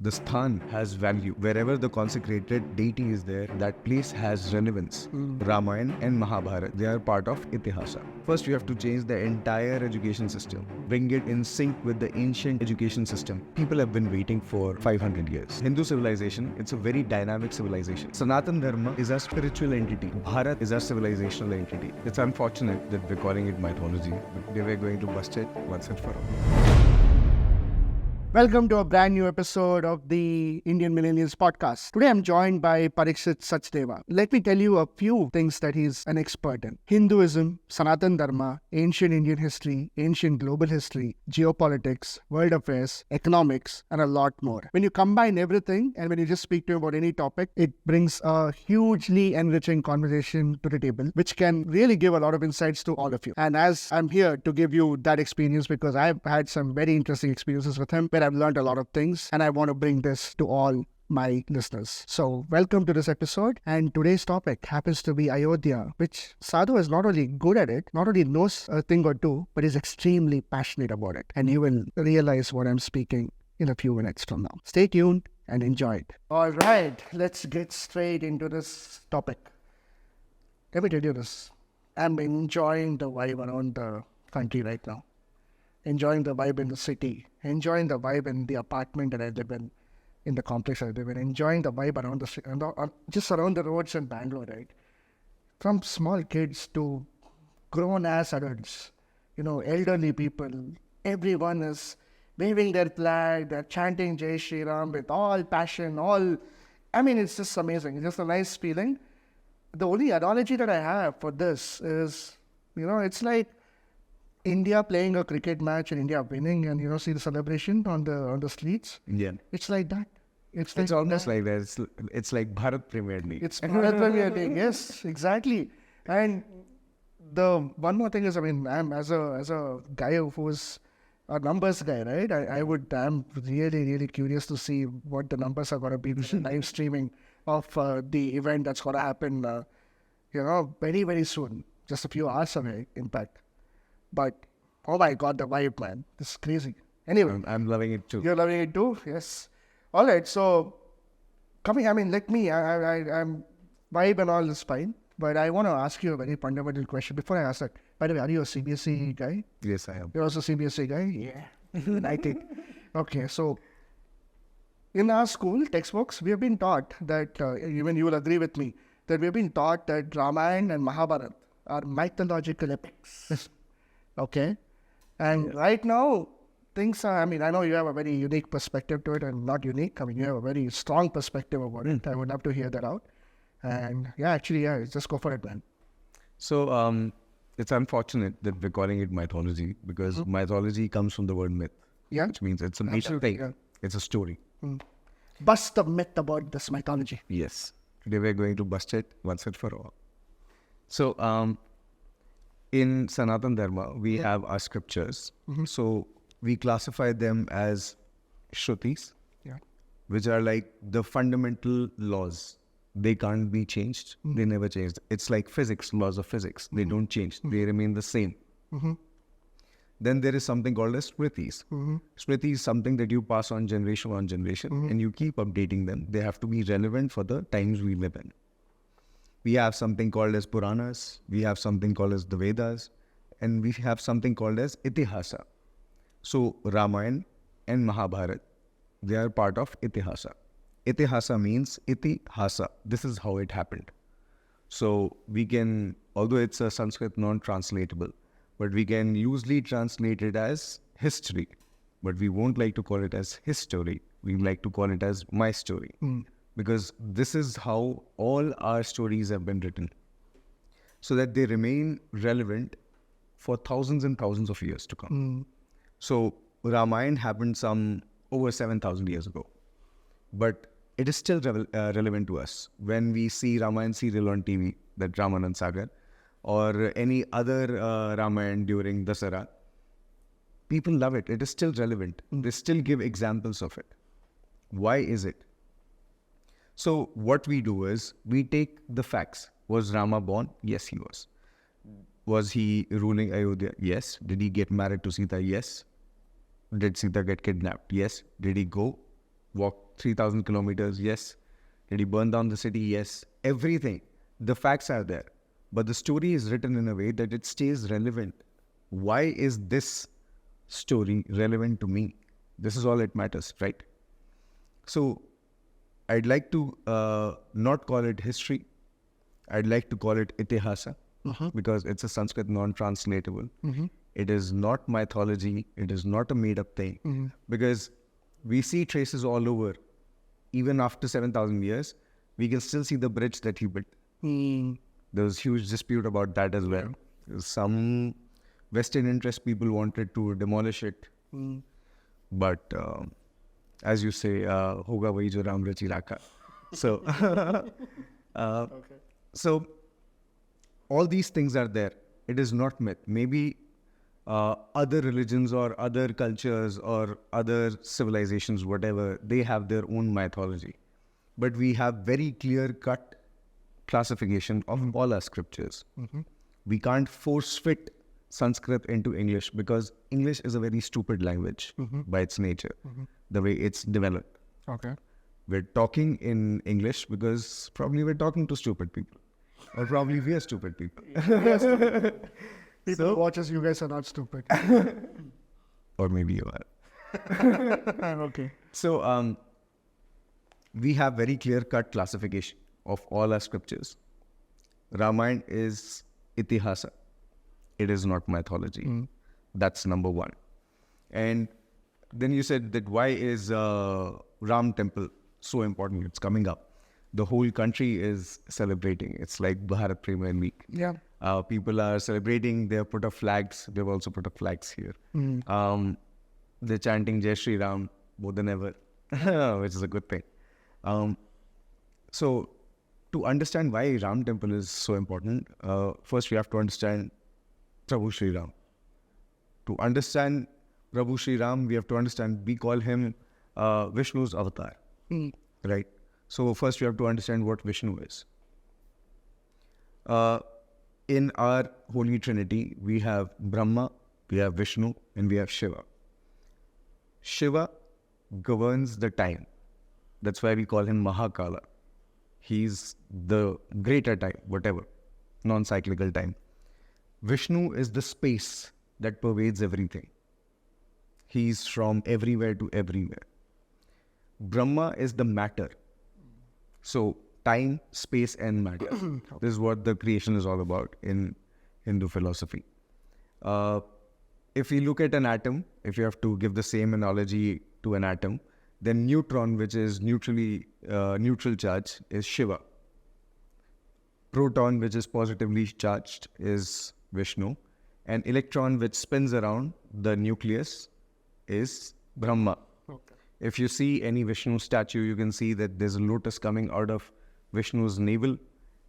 The sthan has value. Wherever the consecrated deity is there, that place has relevance. Ramayana and Mahabharata, they are part of Itihasa. First, you have to change the entire education system. Bring it in sync with the ancient education system. People have been waiting for 500 years. Hindu civilization, it's a very dynamic civilization. Sanatan Dharma is a spiritual entity. Bharat is a civilizational entity. It's unfortunate that we're calling it mythology, but we're going to bust it once and for all. Welcome to a brand new episode of the Indian Millennials podcast. Today I'm joined by Parikshit Sachdeva. Let me tell you a few things that he's an expert in. Hinduism, Sanatan Dharma, ancient Indian history, ancient global history, geopolitics, world affairs, economics, and a lot more. When you combine everything and when you just speak to him about any topic, it brings a hugely enriching conversation to the table, which can really give a lot of insights to all of you. And as I'm here to give you that experience because I've had some very interesting experiences with him, where I've learned a lot of things, and I want to bring this to all my listeners. So welcome to this episode, and today's topic happens to be Ayodhya, which Sadhu is not only good at it, not only knows a thing or two, but is extremely passionate about it. And you will realize what I'm speaking in a few minutes from now. Stay tuned and enjoy it. All right, let's get straight into this topic. Let me tell you this. I'm enjoying the vibe around the country right now. Enjoying the vibe in the city, enjoying the vibe in the apartment that I live in the complex I live in, enjoying the vibe around just around the roads in Bangalore, right? From small kids to grown-ass adults, elderly people, everyone is waving their flag, they're chanting Jai Shri Ram with all passion, it's just amazing. It's just a nice feeling. The only analogy that I have for this is, it's like India playing a cricket match and India winning, and see the celebration on the streets. Yeah. It's like that. It's almost like that. It's like Bharat Premier League. It's Bharat Premier League. Yes, exactly. And the one more thing is, I'm as a guy who's a numbers guy, right? I'm really, really curious to see what the numbers are going to be live streaming of the event that's going to happen, very, very soon. Just a few hours away, in fact. But, oh my God, the vibe, man. This is crazy. Anyway. I'm loving it too. You're loving it too? Yes. All right. So, I'm vibe and all is fine. But I want to ask you a very fundamental question. Before I ask that, by the way, are you a CBSE guy? Yes, I am. You're also a CBSE guy? Yeah. I think. Okay. So, in our school textbooks, we have been taught that, even you will agree with me, that we have been taught that Ramayana and Mahabharata are mythological epics. Okay. And right now, things are, I know you have a very unique perspective to it, and not unique. You have a very strong perspective about it. I would love to hear that out. And just go for it, man. So, it's unfortunate that we're calling it mythology because mythology comes from the word myth. Yeah. Which means it's a myth thing. Yeah. It's a story. Bust the myth about this mythology. Yes. Today we're going to bust it once and for all. So, in Sanatan Dharma, we have our scriptures. So we classify them as Shrutis, which are like the fundamental laws. They can't be changed. They never changed. It's like physics, laws of physics. They don't change. They remain the same. Then there is something called as Smritis. Smriti is something that you pass on generation, and you keep updating them. They have to be relevant for the times we live in. We have something called as Puranas, we have something called as the Vedas, and we have something called as Itihasa. So Ramayana and Mahabharata, they are part of Itihasa. Itihasa means Itihasa. This is how it happened. So we can, although it's a Sanskrit non-translatable, but we can usually translate it as history. But we won't like to call it as history. We like to call it as my story. Because this is how all our stories have been written, so that they remain relevant for thousands and thousands of years to come. So Ramayana happened some over 7,000 years ago, but it is still relevant to us. When we see Ramayana serial on TV, that Ramanand Sagar, or any other Ramayana during Dasara, people love it. It is still relevant. They still give examples of it. Why is it? So what we do is, we take the facts. Was Rama born? Yes, he was. Was he ruling Ayodhya? Yes. Did he get married to Sita? Yes. Did Sita get kidnapped? Yes. Did he go walk 3,000 kilometers? Yes. Did he burn down the city? Yes. Everything. The facts are there. But the story is written in a way that it stays relevant. Why is this story relevant to me? This is all it matters, right? So I'd like to not call it history. I'd like to call it itihasa because it's a Sanskrit non-translatable. It is not mythology. It is not a made-up thing because we see traces all over. Even after 7,000 years, we can still see the bridge that he built. There was huge dispute about that as well. Some Western interest people wanted to demolish it. But as you say, hoga wahi jo Ram rachi rakha. So, so all these things are there. It is not myth. Maybe other religions or other cultures or other civilizations, whatever, they have their own mythology. But we have very clear-cut classification of all our scriptures. We can't force fit Sanskrit into English because English is a very stupid language by its nature, the way it's developed. Okay. We're talking in English because probably we're talking to stupid people. Or probably we are stupid people. People watch us, you guys are not stupid. Or maybe you are. Okay. So we have very clear-cut classification of all our scriptures. Ramayana is itihasa. It is not mythology. That's number one. And then you said that why is Ram temple so important? It's coming up. The whole country is celebrating. It's like Bharat Premier Week. Yeah. People are celebrating. They have put up flags. They've also put up flags here. They're chanting Jai Shri Ram more than ever, which is a good thing. So to understand why Ram temple is so important, first we have to understand Prabhu Shri Ram. To understand Prabhu Shri Ram, we have to understand, we call him Vishnu's avatar, right? So first we have to understand what Vishnu is. In our Holy Trinity, we have Brahma, we have Vishnu, and we have Shiva. Shiva governs the time. That's why we call him Mahakala. He's the greater time, whatever, non-cyclical time. Vishnu is the space that pervades everything. He's from everywhere to everywhere. Brahma is the matter. So time, space, and matter. This is what the creation is all about in Hindu philosophy. If we look at an atom, if you have to give the same analogy to an atom, then neutron, which is neutral charge, is Shiva. Proton, which is positively charged, is Vishnu. And electron, which spins around the nucleus, is Brahma. Okay. If you see any Vishnu statue, you can see that there's a lotus coming out of Vishnu's navel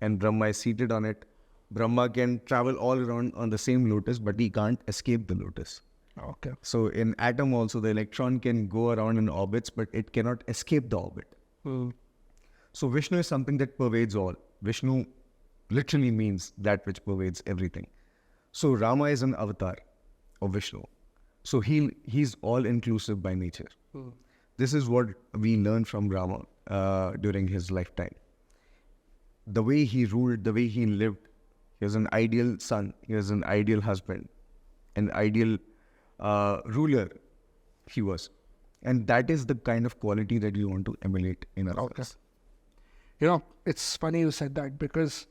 and Brahma is seated on it. Brahma can travel all around on the same lotus, but he can't escape the lotus. Okay. So in atom also, the electron can go around in orbits, but it cannot escape the orbit. So Vishnu is something that pervades all. Vishnu literally means that which pervades everything. So Rama is an avatar of Vishnu. So he's all-inclusive by nature. This is what we learn from Rama during his lifetime. The way he ruled, the way he lived, he was an ideal son, he was an ideal husband, an ideal ruler he was. And that is the kind of quality that we want to emulate in ourselves. You know, it's funny you said that because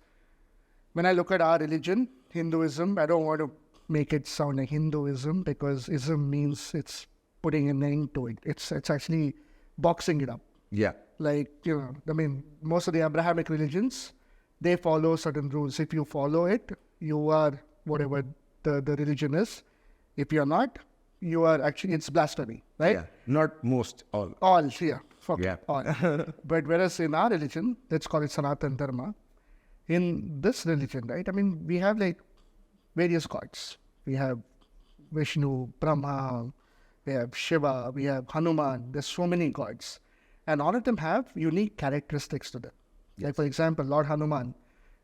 when I look at our religion, Hinduism, I don't want to make it sound like Hinduism because ism means it's putting an end to it. It's actually boxing it up. Yeah. Like, you know, I mean, most of the Abrahamic religions, they follow certain rules. If you follow it, you are whatever the religion is. If you're not, you are actually, it's blasphemy, right? Yeah. Not most, all. All, yeah. Fuck Yeah. all. But whereas in our religion, let's call it Sanatan Dharma, in this religion, right? I mean, we have like various gods. We have Vishnu, Brahma, we have Shiva, we have Hanuman. There's so many gods. And all of them have unique characteristics to them. Like, for example, Lord Hanuman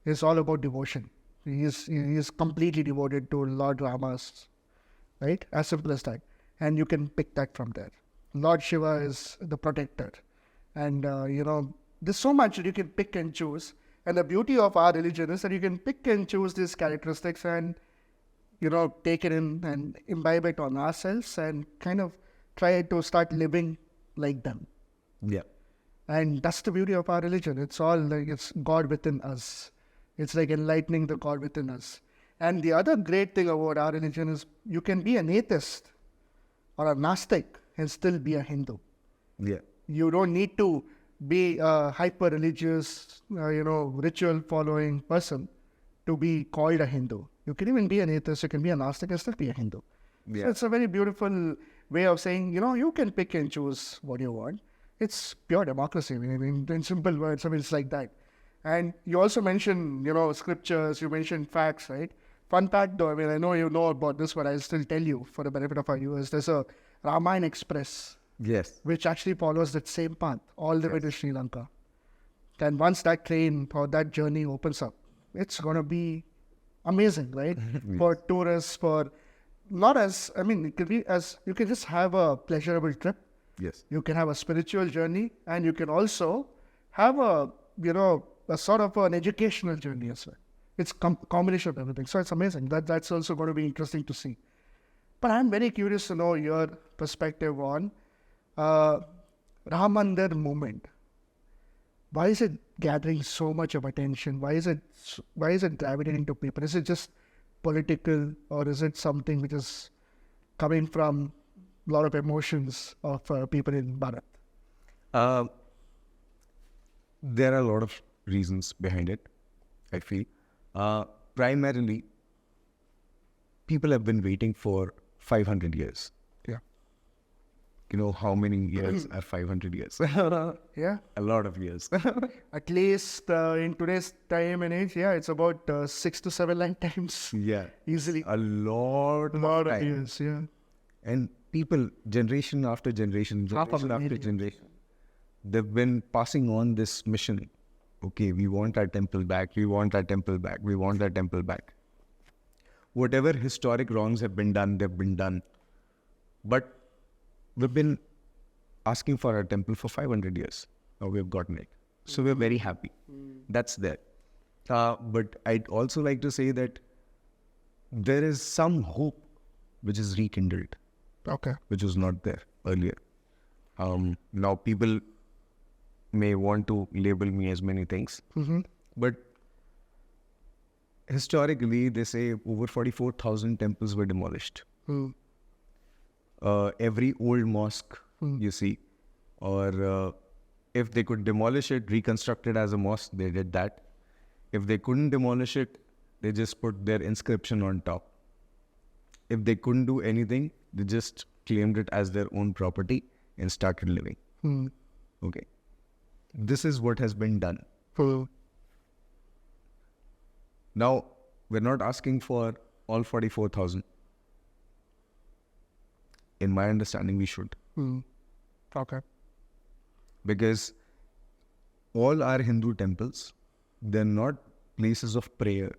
is all about devotion. He is completely devoted to Lord Rama's, right? As simple as that. And you can pick that from there. Lord Shiva is the protector. And, there's so much that you can pick and choose. And the beauty of our religion is that you can pick and choose these characteristics and, take it in and imbibe it on ourselves and kind of try to start living like them. Yeah. And that's the beauty of our religion. It's all like it's God within us. It's like enlightening the God within us. And the other great thing about our religion is you can be an atheist or a Gnostic and still be a Hindu. Yeah. You don't need to be a hyper-religious, ritual-following person to be called a Hindu. You can even be an atheist, you can be a Gnostic and still be a Hindu. Yeah. So it's a very beautiful way of saying, you can pick and choose what you want. It's pure democracy. I mean, in simple words, it's like that. And you also mentioned, scriptures, you mentioned facts, right? Fun fact though, I know you know about this, but I'll still tell you for the benefit of our viewers. There's a Ramayana Express, Yes. which actually follows that same path all the way to Sri Lanka. And once that train or that journey opens up, it's going to be amazing, right? For tourists, it could be as, you can just have a pleasurable trip. Yes. You can have a spiritual journey, and you can also have a sort of an educational journey as well. It's combination of everything. So it's amazing. That's also going to be interesting to see. But I'm very curious to know your perspective on Ram Mandir movement. Why is it gathering so much of attention? Why is it gravitating to people? Is it just political, or is it something which is coming from a lot of emotions of people in Bharat? There are a lot of reasons behind it, I feel. Primarily, people have been waiting for 500 years. Yeah. You know how many years are 500 years? Yeah. A lot of years. At least in today's time and age, it's about 6 to 7 lifetimes. Yeah. Easily. A lot Lot of of time. years, yeah. And people, generation after generation, Half of generation after millennium. generation, they've been passing on this mission. Okay, we want our temple back. We want our temple back. We want our temple back. Whatever historic wrongs have been done, they've been done. But we've been asking for our temple for 500 years. Now we've gotten it. So we're very happy. That's there. But I'd also like to say that there is some hope which is rekindled, Okay. which was not there earlier. Now people may want to label me as many things, but historically they say over 44,000 temples were demolished. Every old mosque you see, or if they could demolish it, reconstruct it as a mosque, they did that. If they couldn't demolish it, they just put their inscription on top. If they couldn't do anything, they just claimed it as their own property and started living. Okay. This is what has been done. Now, we're not asking for all 44,000. In my understanding, we should. Okay. Because all our Hindu temples, they're not places of prayer.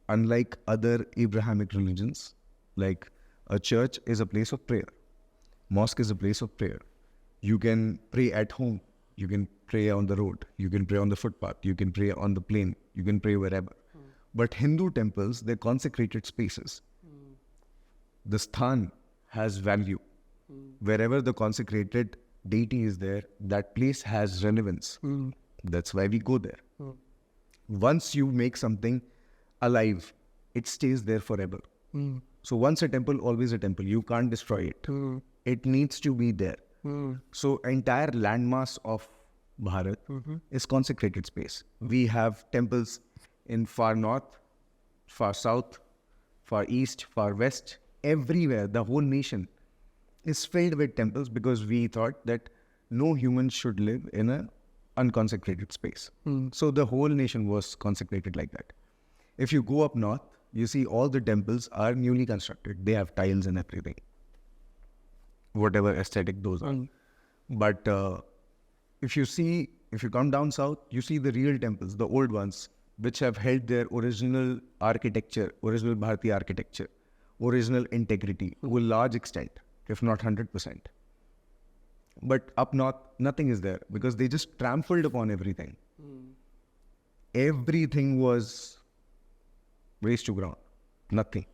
Unlike other Abrahamic religions, like a church is a place of prayer. Mosque is a place of prayer. You can pray at home. You can pray on the road. You can pray on the footpath. You can pray on the plain. You can pray wherever. But Hindu temples, they're consecrated spaces. The sthan has value. Wherever the consecrated deity is there, that place has relevance. That's why we go there. Once you make something alive, it stays there forever. So once a temple, always a temple. You can't destroy it. It needs to be there. So entire landmass of Bharat is consecrated space. We have temples in far north, far south, far east, far west, everywhere. The whole nation is filled with temples because we thought that no human should live in an unconsecrated space. So the whole nation was consecrated like that. If you go up north, you see all the temples are newly constructed. They have tiles and everything. Whatever aesthetic those are. But if you come down south, you see the real temples, the old ones, which have held their original architecture, original Bharati architecture, original integrity to a large extent, if not 100%. But up north, nothing is there because they just trampled upon everything. Everything was razed to ground. Nothing.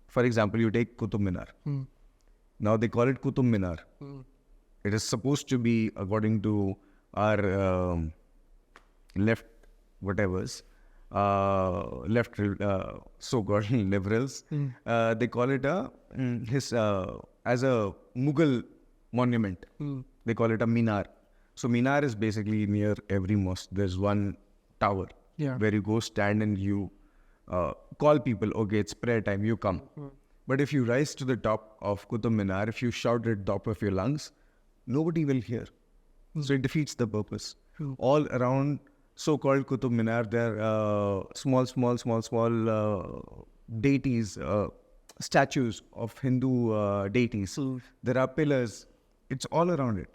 For example, you take Qutub Minar. Now they call it Qutub Minar. It is supposed to be, according to our left whatevers, left so-called liberals, they call it as a Mughal monument. They call it a minar. So minar is basically near every mosque. There's one tower where you go stand and you call people, okay, it's prayer time, you come. But if you rise to the top of Qutub Minar, if you shout at the top of your lungs, nobody will hear. So it defeats the purpose. All around so-called Qutub Minar, there are small deities, statues of Hindu deities. There are pillars. It's all around it.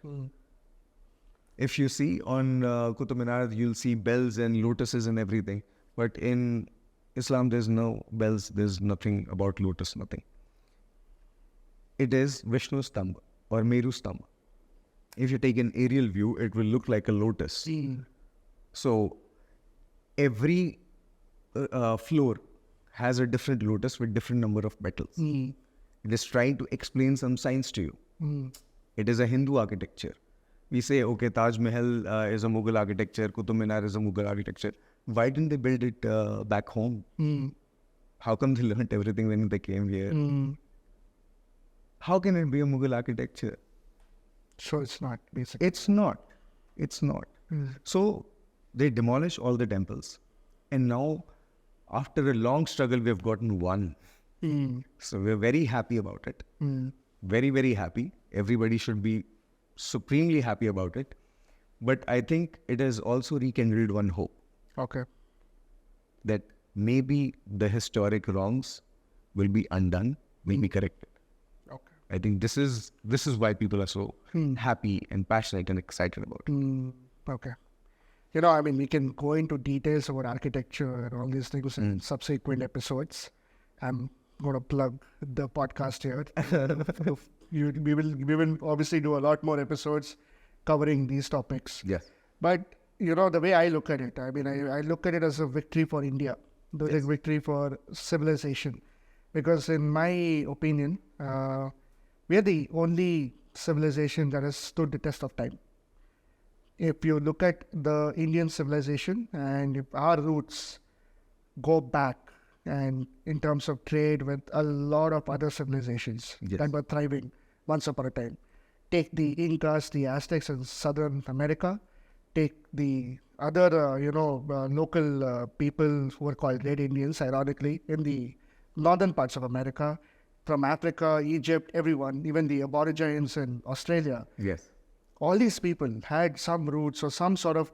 If you see on Qutub Minar, you'll see bells and lotuses and everything. But in Islam, there's no bells. There's nothing about lotus, nothing. It is Vishnu Stambha or Meru Stambha. If you take an aerial view, it will look like a lotus. So every floor has a different lotus with different number of petals. It is trying to explain some science to you. It is a Hindu architecture. We say, okay, Taj Mahal is a Mughal architecture, Qutub Minar is a Mughal architecture. Why didn't they build it back home? How come they learned everything when they came here? How can it be a Mughal architecture? So it's not, basically. It's not. So they demolish all the temples. And now, after a long struggle, we've gotten one. So we're very happy about it. Very, very happy. Everybody should be supremely happy about it. But I think it has also rekindled one hope. Okay. That maybe the historic wrongs will be undone, will be corrected. Okay. I think this is why people are so happy and passionate and excited about it. Okay. You know, I mean, we can go into details about architecture and all these things in subsequent episodes. I'm going to plug the podcast here. We will obviously do a lot more episodes covering these topics. Yes. But, you know, the way I look at it, I mean, I look at it as a victory for India, a victory for civilization. Because in my opinion, we are the only civilization that has stood the test of time. If you look at the Indian civilization and if our roots go back and in terms of trade with a lot of other civilizations that were thriving once upon a time. Take the Incas, the Aztecs in Southern America. Take the other, local people who were called Red Indians, ironically, in the northern parts of America. From Africa, Egypt, everyone, even the Aborigines in Australia. Yes. All these people had some roots or some sort of,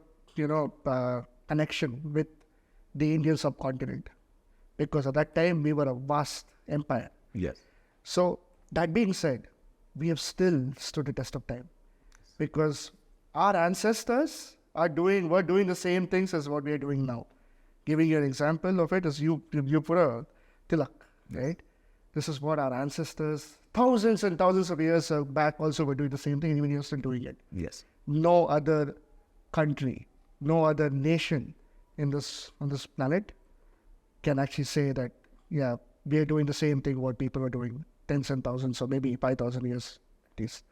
connection with the Indian subcontinent. Because at that time, we were a vast empire. Yes. So, that being said, we have still stood the test of time. Because our ancestors were doing the same things as what we are doing now. Giving you an example of it is you put a tilak, right? This is what our ancestors, thousands and thousands of years back also were doing the same thing, and even you're still doing it. Yes. No other country, no other nation on this planet can actually say that, yeah, we are doing the same thing what people were doing tens and thousands or maybe 5,000 years at least.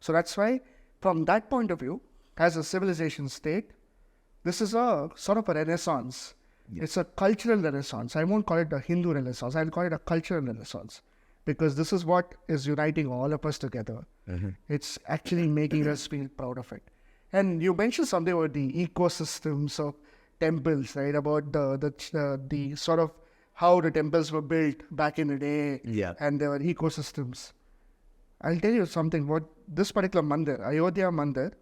So that's why, from that point of view, as a civilization state, this is a sort of a renaissance. Yes. It's a cultural renaissance. I won't call it a Hindu renaissance. I'll call it a cultural renaissance because this is what is uniting all of us together. It's actually making us feel proud of it. And you mentioned something about the ecosystems of temples, right? About the sort of how the temples were built back in the day. Yeah. And there were ecosystems. I'll tell you something. What this particular mandir, Ayodhya Mandir,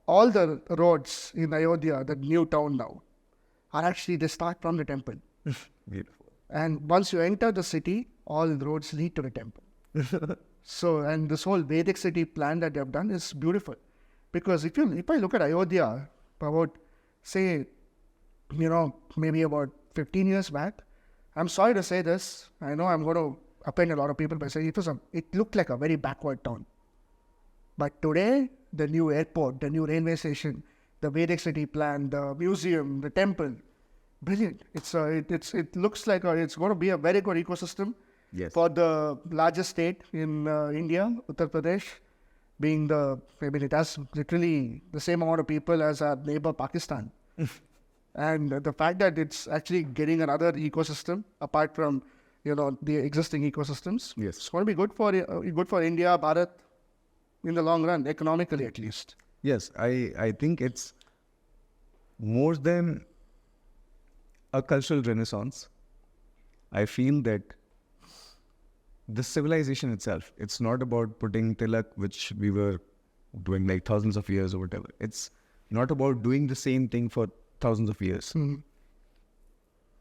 all the roads in Ayodhya, the new town now, are actually, they start from the temple. Beautiful. And once you enter the city, all the roads lead to the temple. So, and this whole Vedic city plan that they have done is beautiful. Because if I look at Ayodhya, about, say, maybe about 15 years back, I'm sorry to say this, I know I'm going to offend a lot of people by saying it looked like a very backward town. But today, the new airport, the new railway station, the Vedic city plan, the museum, the temple, brilliant. It looks like it's going to be a very good ecosystem Yes. for the largest state in India, Uttar Pradesh, being it has literally the same amount of people as our neighbor Pakistan. And the fact that it's actually getting another ecosystem apart from, the existing ecosystems. Yes. It's going to be good for India, Bharat, in the long run, economically at least. Yes, I think it's more than a cultural renaissance. I feel that the civilization itself, it's not about putting tilak, which we were doing like thousands of years or whatever. It's not about doing the same thing for thousands of years.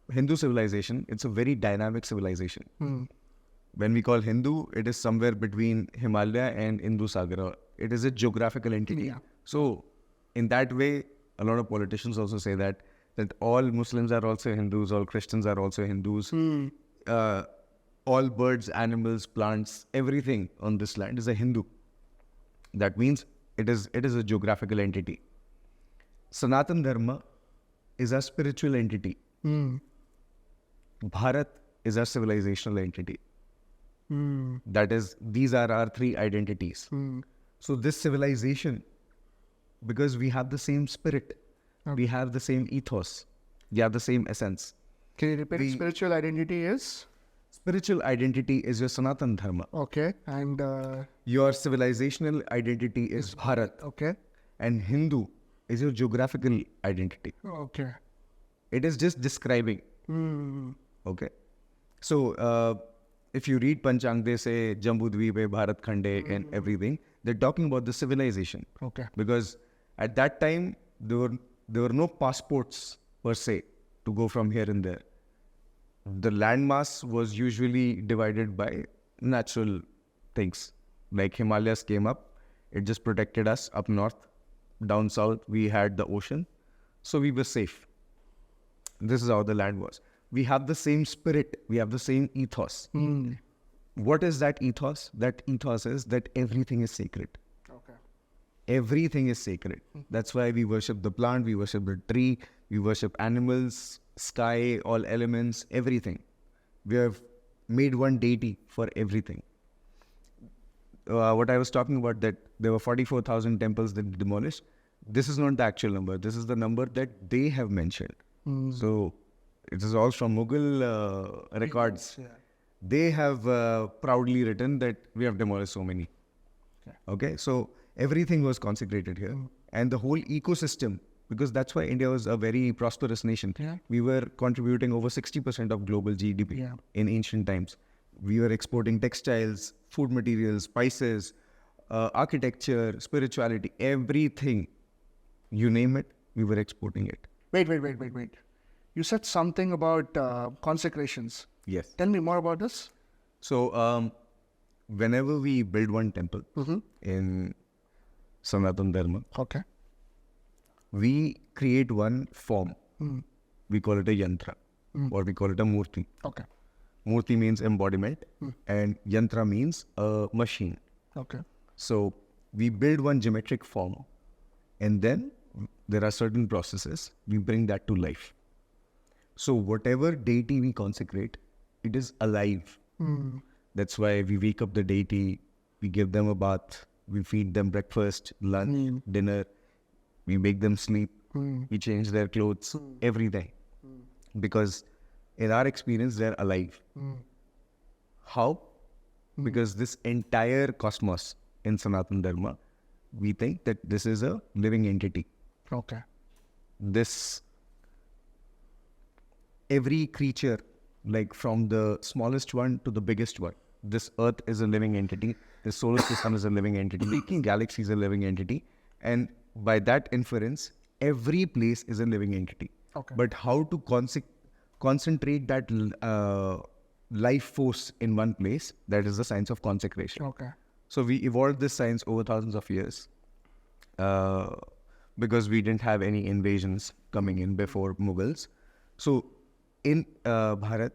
Hindu civilization, it's a very dynamic civilization. When we call Hindu, it is somewhere between Himalaya and Indus Sagar. It is a geographical entity. Yeah. So, in that way, a lot of politicians also say that all Muslims are also Hindus, all Christians are also Hindus. All birds, animals, plants, everything on this land is a Hindu. That means it is a geographical entity. Sanatan Dharma is a spiritual entity. Bharat is a civilizational entity. These are our three identities. So this civilization, because we have the same spirit, we have the same ethos, we have the same essence. Can you repeat? Spiritual identity is? Spiritual identity is your Sanatan Dharma. Okay. And Your civilizational identity is Bharat. okay. And Hindu is your geographical identity. Okay. It is just describing. Okay. So, if you read Panchang, they say Jambudvipe, Bharat Khande and everything. They're talking about the civilization. Okay. Because at that time, there were no passports per se to go from here and there. The landmass was usually divided by natural things. Like Himalayas came up, it just protected us up north. Down south, we had the ocean. So we were safe. This is how the land was. We have the same spirit. We have the same ethos. What is that ethos? That ethos is that everything is sacred. Okay. Everything is sacred. That's why we worship the plant, we worship the tree, we worship animals, sky, all elements, everything. We have made one deity for everything. What I was talking about, that there were 44,000 temples that demolished. This is not the actual number. This is the number that they have mentioned. So it is all from Mughal records. Yeah. They have proudly written that we have demolished so many. Okay, so everything was consecrated here. And the whole ecosystem, because that's why India was a very prosperous nation. Yeah. We were contributing over 60% of global GDP in ancient times. We were exporting textiles, food materials, spices, architecture, spirituality, everything. You name it, we were exporting it. Wait. You said something about consecrations. Yes. Tell me more about this. So, whenever we build one temple in Sanatan Dharma, Okay. we create one form. We call it a yantra or we call it a murti. Okay. Murti means embodiment and yantra means a machine. Okay. So we build one geometric form and then there are certain processes, we bring that to life. So whatever deity we consecrate, it is alive. That's why we wake up the deity, we give them a bath, we feed them breakfast, lunch, dinner, we make them sleep, we change their clothes, everything. Because in our experience, they're alive. How? Because this entire cosmos in Sanatan Dharma, we think that this is a living entity. Okay. Every creature, like from the smallest one to the biggest one, this earth is a living entity, the solar system is a living entity, galaxy is a living entity, and by that inference, every place is a living entity. Okay. But how to concentrate that life force in one place, that is the science of consecration. Okay. So we evolved this science over thousands of years because we didn't have any invasions coming in before Mughals. So in Bharat,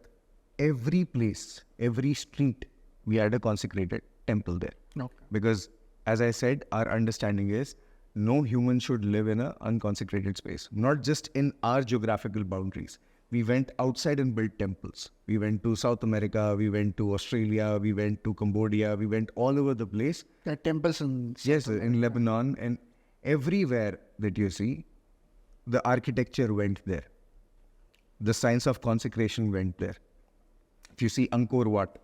every place, every street, we had a consecrated temple there. Okay. Because as I said, our understanding is no human should live in an unconsecrated space, not just in our geographical boundaries. We went outside and built temples. We went to South America, we went to Australia, we went to Cambodia, we went all over the place. There are temples in Yes, in Lebanon, and everywhere that you see, the architecture went there. The science of consecration went there. If you see Angkor Wat,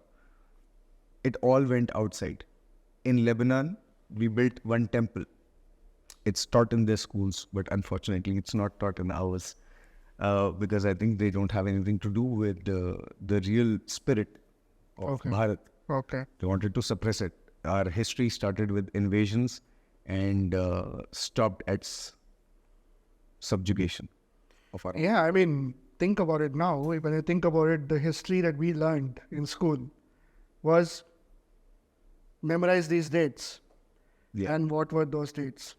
it all went outside. In Lebanon, we built one temple. It's taught in their schools, but unfortunately, it's not taught in ours because I think they don't have anything to do with the real spirit of Bharat. Okay. They wanted to suppress it. Our history started with invasions and stopped at subjugation of our. Yeah, I mean, think about it now. When you think about it, the history that we learned in school was memorize these dates. Yeah. And what were those dates?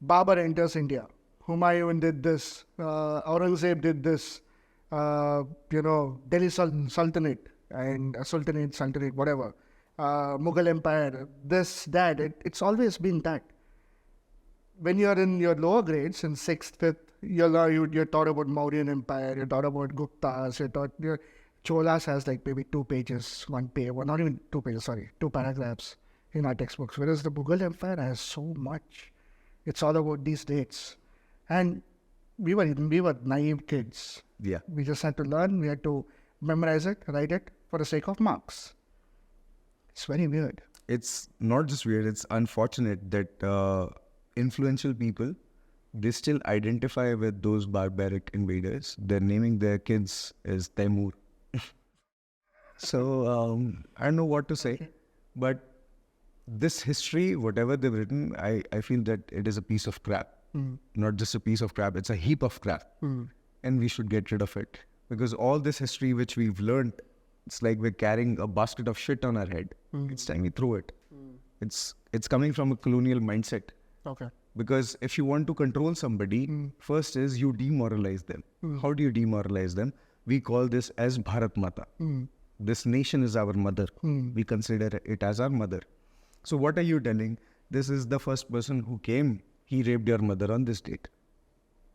Babur enters India. Humayun did this. Aurangzeb did this. Delhi Sultanate and Sultanate, whatever. Mughal Empire, this, that. It's always been that. When you're in your lower grades, in 6th, 5th, you're taught about Mauryan Empire, you're taught about Guptas, your Cholas has like maybe 2 pages, 1 page, well, not even 2 pages, sorry, 2 paragraphs in our textbooks. Whereas the Mughal Empire has so much. It's all about these dates. And we were naive kids. Yeah. We just had to learn, we had to memorize it, write it for the sake of marks. It's very weird. It's not just weird, it's unfortunate that influential people, they still identify with those barbaric invaders. They're naming their kids as Taimur. So I don't know what to say, but this history, whatever they've written, I feel that it is a piece of crap. Not just a piece of crap, it's a heap of crap. And we should get rid of it. Because all this history which we've learned, it's like we're carrying a basket of shit on our head. It's time we throw it. It's coming from a colonial mindset. Okay. Because if you want to control somebody, first is you demoralize them. How do you demoralize them? We call this as Bharat Mata. This nation is our mother. We consider it as our mother. So what are you telling? This is the first person who came. He raped your mother on this date.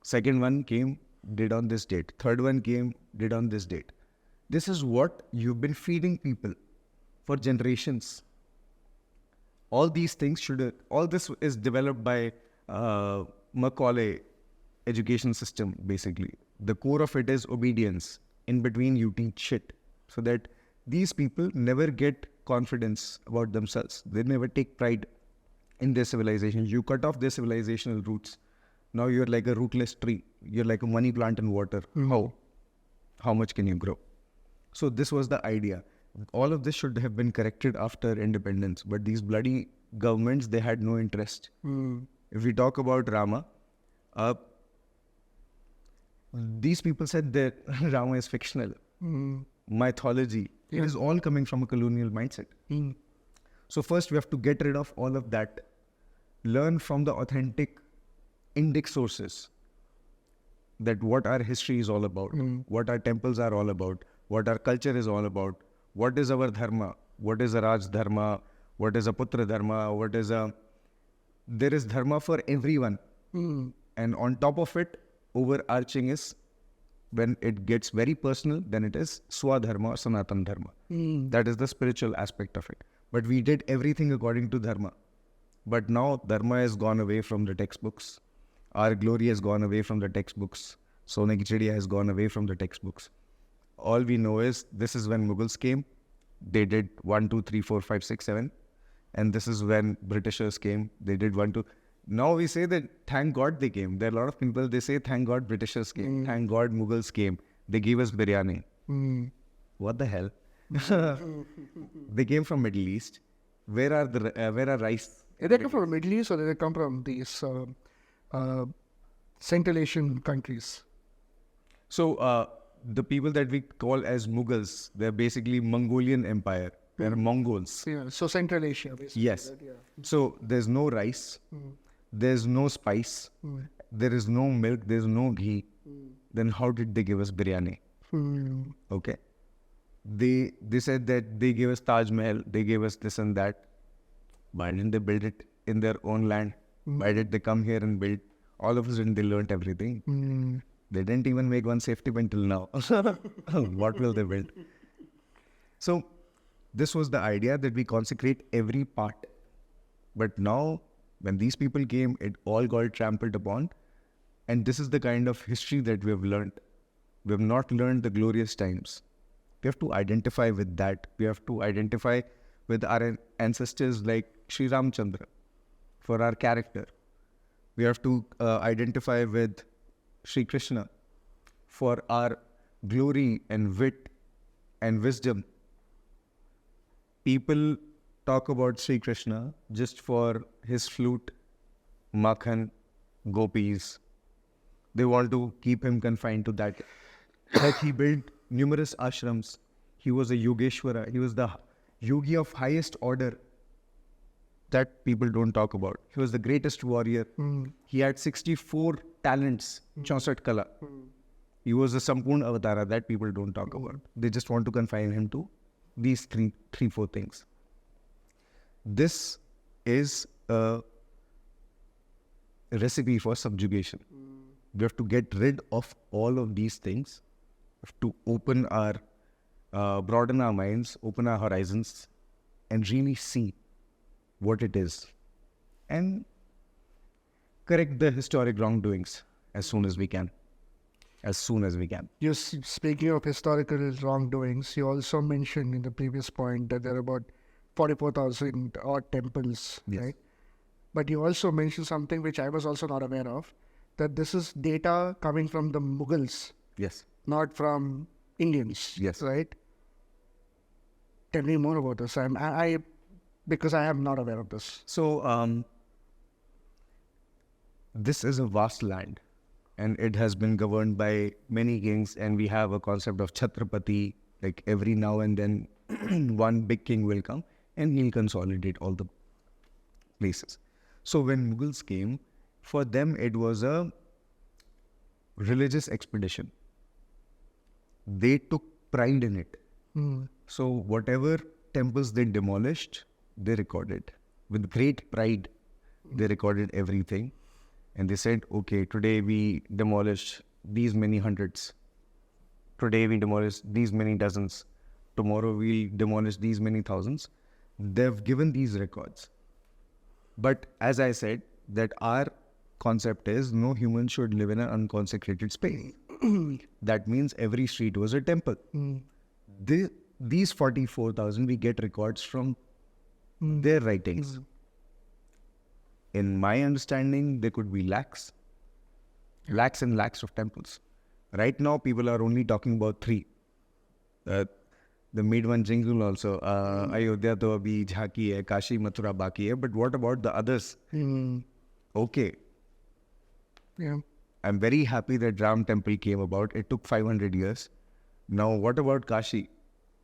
Second one came, did on this date. Third one came, did on this date. This is what you've been feeding people for generations. All these things all this is developed by Macaulay education system, basically. The core of it is obedience. In between, you teach shit. So that these people never get confidence about themselves. They never take pride in their civilization. You cut off their civilizational roots. Now you're like a rootless tree. You're like a money plant in water. How much can you grow? So this was the idea. All of this should have been corrected after independence. But these bloody governments, they had no interest. If we talk about Rama, these people said that Rama is fictional. Mythology. It is all coming from a colonial mindset. So first we have to get rid of all of that. Learn from the authentic Indic sources that what our history is all about, what our temples are all about, what our culture is all about, what is our dharma, what is a Raj dharma, what is a Putra dharma, there is dharma for everyone. And on top of it, overarching is, when it gets very personal, then it is Swadharma or Sanatan Dharma. That is the spiritual aspect of it. But we did everything according to Dharma. But now Dharma has gone away from the textbooks. Our glory has gone away from the textbooks. Sone Ki Chidiya has gone away from the textbooks. All we know is this is when Mughals came. They did 1, 2, 3, 4, 5, 6, 7. And this is when Britishers came. They did 1, 2. Now we say that thank God they came. There are a lot of people, they say thank God Britishers came. Thank God Mughals came. They gave us biryani. What the hell? They came from Middle East. Where are rice? Did they come from the Middle East or did they come from these Central Asian countries? So the people that we call as Mughals, they're basically Mongolian Empire. They're Mongols. Yeah, so Central Asia, basically. Yes. That, yeah. So there's no rice. There's no spice. There is no milk. There's no ghee. Then how did they give us biryani? Okay. They said that they gave us Taj Mahal. They gave us this and that. Why didn't they build it in their own land? Why did they come here and build? All of a sudden, they learnt everything. They didn't even make one safety pin till now. What will they build? So, this was the idea that we consecrate every part. But now, when these people came, it all got trampled upon. And this is the kind of history that we have learned. We have not learned the glorious times. We have to identify with that. We have to identify with our ancestors like Sri Ramchandra for our character. We have to identify with Sri Krishna for our glory and wit and wisdom. People talk about Sri Krishna just for his flute, makhan, gopis. They want to keep him confined to that. Like he built numerous ashrams. He was a Yogeshwara. He was the yogi of highest order that people don't talk about. He was the greatest warrior. He had 64 talents, 64 kala. He was a Sampurna Avatara that people don't talk about. They just want to confine him to these three, four things. This is a recipe for subjugation. We have to get rid of all of these things. We have to open our, broaden our minds, open our horizons, and really see what it is. And correct the historic wrongdoings as soon as we can. As soon as we can. You speaking of historical wrongdoings, you also mentioned in the previous point that there are about 44,000 odd temples, Yes. right? But you also mentioned something which I was also not aware of, that this is data coming from the Mughals, Yes. not from Indians. Yes. Right? Tell me more about this. Because I am not aware of this. So, this is a vast land and it has been governed by many kings, and we have a concept of Chhatrapati, like every now and then one big king will come and he'll consolidate all the places. So when Mughals came, for them it was a religious expedition. They took pride in it. So whatever temples they demolished, they recorded. With great pride, they recorded everything. And they said, okay, today we demolished these many hundreds. Today we demolished these many dozens. Tomorrow we'll demolish these many thousands. They've given these records. But as I said, that our concept is no human should live in an unconsecrated space. That means every street was a temple. These 44,000, we get records from their writings. In my understanding, there could be lakhs and lakhs of temples. Right now, people are only talking about 3. They made one jingle also. Ayodhya to abhi jhaki hai, Kashi Mathura baki hai. But what about the others? Okay. Yeah. I'm very happy that Ram Temple came about. It took 500 years. Now, what about Kashi?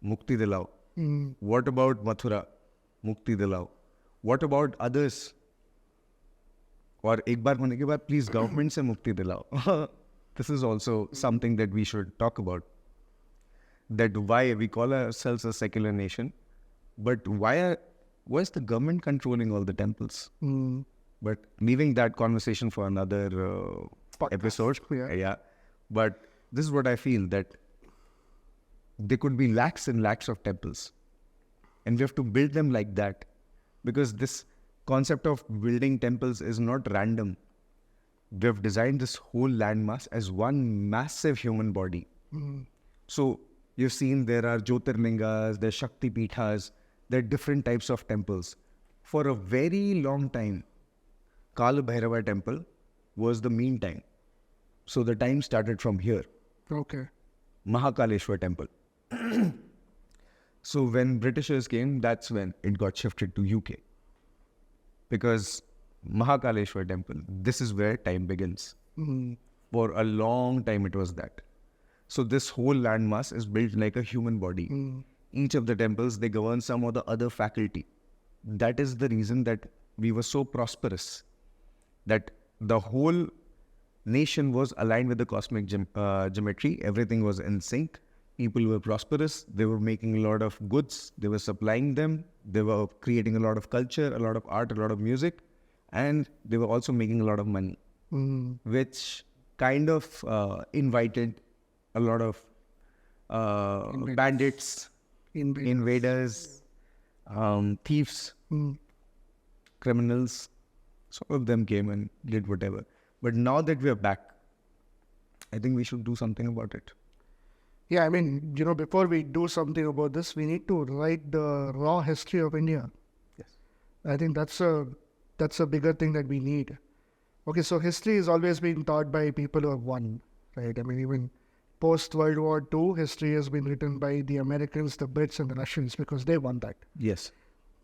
Mukti dilao. What about Mathura? Mukti dilao. What about others? और एक बार होने के बाद please government से मुक्ति दिलाओ. This is also something that we should talk about. That why we call ourselves a secular nation, but why is the government controlling all the temples? But leaving that conversation for another episode. Yeah. But this is what I feel, that there could be lakhs and lakhs of temples, and we have to build them like that, because this concept of building temples is not random. They've designed this whole landmass as one massive human body. So you've seen there are Jyotirlingas, there are Shakti Pithas, there are different types of temples. For a very long time, Kala Bhairava temple was the mean time. So the time started from here. Okay. Mahakaleshwar temple. So when Britishers came, that's when it got shifted to UK. Because Mahakaleshwar temple, this is where time begins. For a long time it was that. So this whole landmass is built like a human body. Each of the temples, they govern some or the other faculty. That is the reason that we were so prosperous. That the whole nation was aligned with the cosmic geometry. Everything was in sync. people were prosperous. They were making a lot of goods. They were supplying them. They were creating a lot of culture, a lot of art, a lot of music. And they were also making a lot of money, which kind of invited a lot of bandits, invaders, thieves, criminals. Some of them came and did whatever. But now that we are back, I think we should do something about it. Yeah, I mean, before we do something about this, we need to write the raw history of India. Yes. I think that's a bigger thing that we need. Okay, so history is always being taught by people who have won, right? I mean, even post-World War II, history has been written by the Americans, the Brits, and the Russians because they won that. Yes.